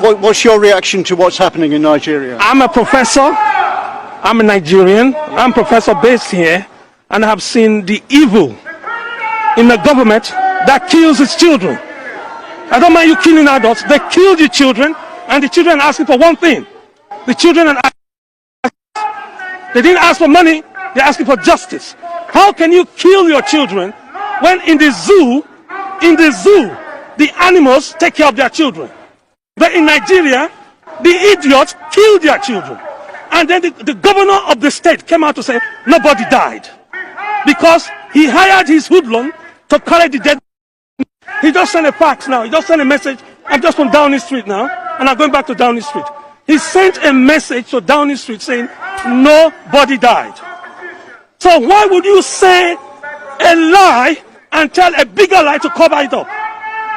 What's your reaction to what's happening in Nigeria? I'm a professor. I'm a Nigerian. I'm a professor based here, and I have seen the evil in the government that kills its children. I don't mind you killing adults. They kill the children, and the children are asking for one thing. The children are they didn't ask for money. They're asking for justice. How can you kill your children when in the zoo, the animals take care of their children? But in Nigeria, the idiots kill their children. And then the governor of the state came out to say nobody died. Because he hired his hoodlum to carry the dead. He just sent a fax now. He just sent a message. I'm just from Downing Street now, and I'm going back to Downing Street. He sent a message to Downing Street saying nobody died. So why would you say a lie and tell a bigger lie to cover it up?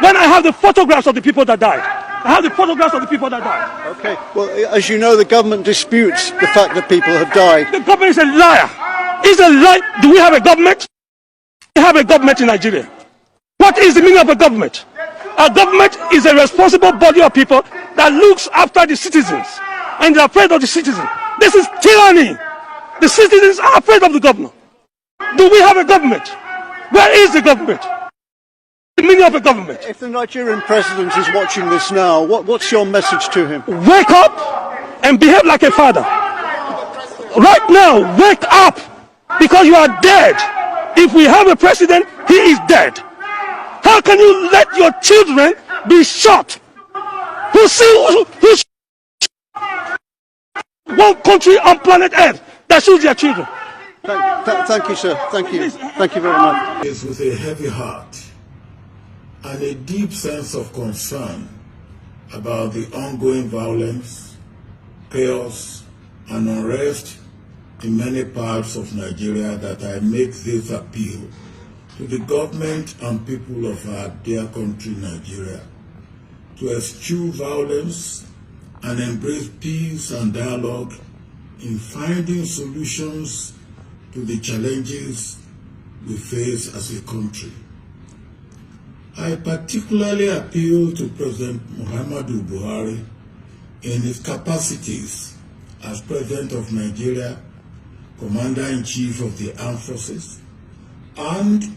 When I have the photographs of the people that died. I have the photographs of the people that died. Okay, well, as you know, the government disputes the fact that people have died. The government is a liar. It's a lie. Do we have a government? We have a government in Nigeria. What is the meaning of a government? A government is a responsible body of people that looks after the citizens and is afraid of the citizens. This is tyranny. The citizens are afraid of the governor. Do we have a government? Where is the government? The meaning of a government. If the Nigerian president is watching this now, what's your message to him? Wake up and behave like a father. Right now, wake up, because you are dead. If we have a president, he is dead. How can you let your children be shot? Who's one country on planet Earth that shoots their children? Thank you, sir. Thank you. Thank you very much. It's with a heavy heart and a deep sense of concern about the ongoing violence, chaos, and unrest in many parts of Nigeria that I make this appeal to the government and people of our dear country, Nigeria, to eschew violence and embrace peace and dialogue in finding solutions to the challenges we face as a country. I particularly appeal to President Muhammadu Buhari in his capacities as President of Nigeria, Commander-in-Chief of the Armed Forces, and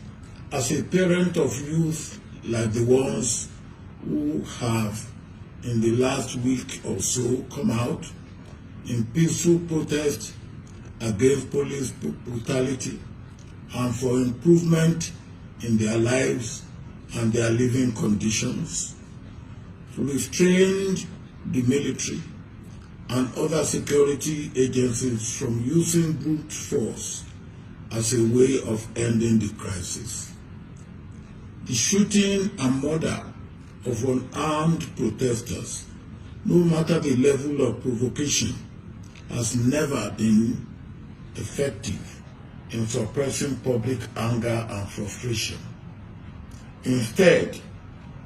as a parent of youth like the ones who have in the last week or so come out in peaceful protest against police brutality and for improvement in their lives and their living conditions, to restrain the military and other security agencies from using brute force as a way of ending the crisis. The shooting and murder of unarmed protesters, no matter the level of provocation, has never been effective in suppressing public anger and frustration. Instead,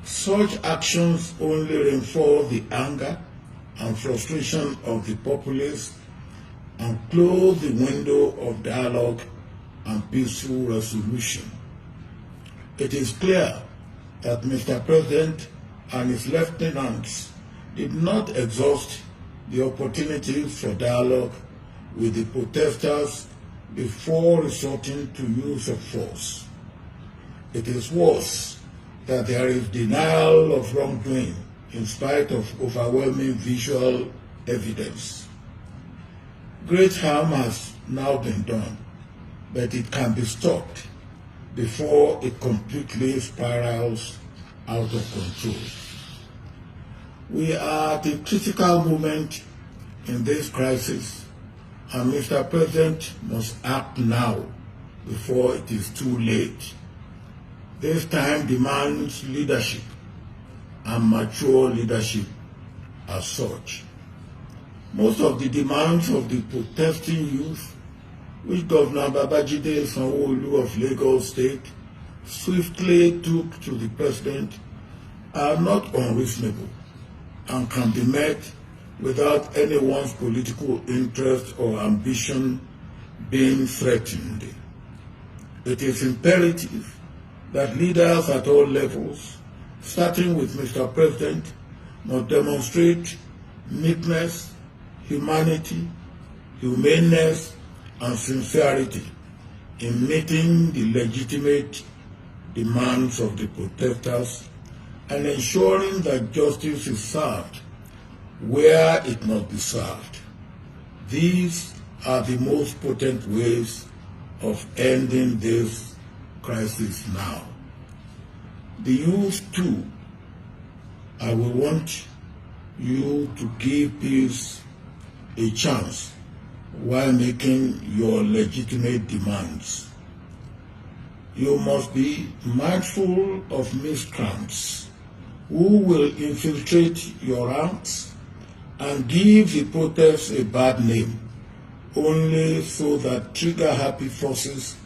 such actions only reinforce the anger and frustration of the populace and close the window of dialogue and peaceful resolution. It is clear that Mr. President and his lieutenants did not exhaust the opportunities for dialogue with the protesters before resorting to use of force. It is worse that there is denial of wrongdoing in spite of overwhelming visual evidence. Great harm has now been done, but it can be stopped before it completely spirals out of control. We are at a critical moment in this crisis, and Mr. President must act now before it is too late. This time demands leadership and mature leadership as such. Most of the demands of the protesting youth, which Governor Babajide Sanwo-Olu of Lagos State swiftly took to the President, are not unreasonable and can be met without anyone's political interest or ambition being threatened. It is imperative that leaders at all levels, starting with Mr. President, must demonstrate meekness, humanity, humaneness, and sincerity in meeting the legitimate demands of the protesters and ensuring that justice is served where it must be served. These are the most potent ways of ending this crisis now. The youth too, I will want you to give peace a chance while making your legitimate demands. You must be mindful of miscreants who will infiltrate your ranks and give the protests a bad name, only so that trigger-happy forces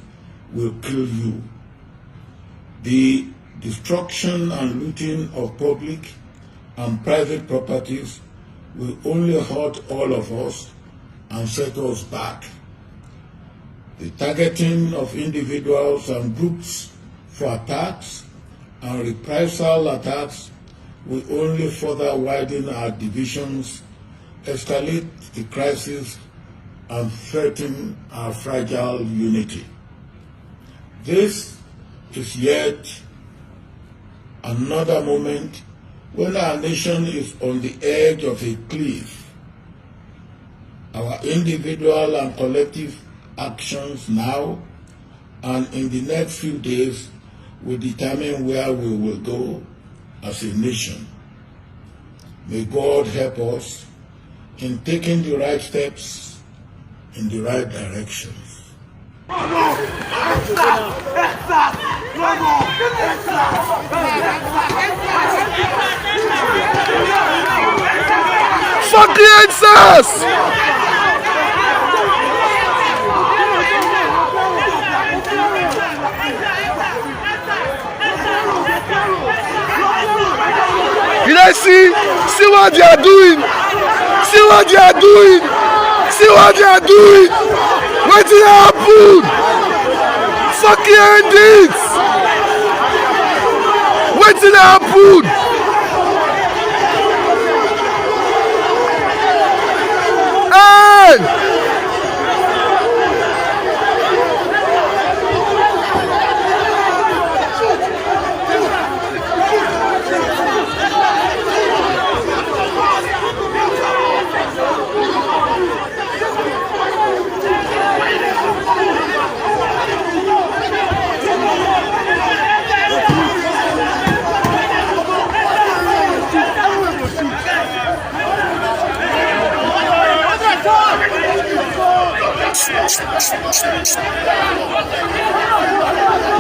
will kill you. The destruction and looting of public and private properties will only hurt all of us and set us back. The targeting of individuals and groups for attacks and reprisal attacks will only further widen our divisions, escalate the crisis, and threaten our fragile unity. This is yet another moment when our nation is on the edge of a cliff. Our individual and collective actions now and in the next few days will determine where we will go as a nation. May God help us in taking the right steps in the right directions. Fuck the answers! Did I see what they are doing? See what they are doing? See what they are doing? What did happen? Fucking end it! What did happen? Hey!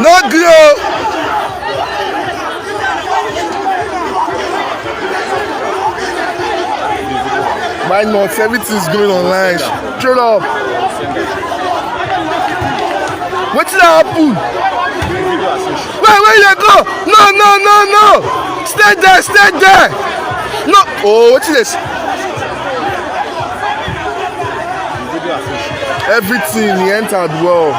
Not good. Why not? Everything's going online. Straight up. What did happen? Where you go? No. Stay there. No. Oh, what's this? Everything, he entered well.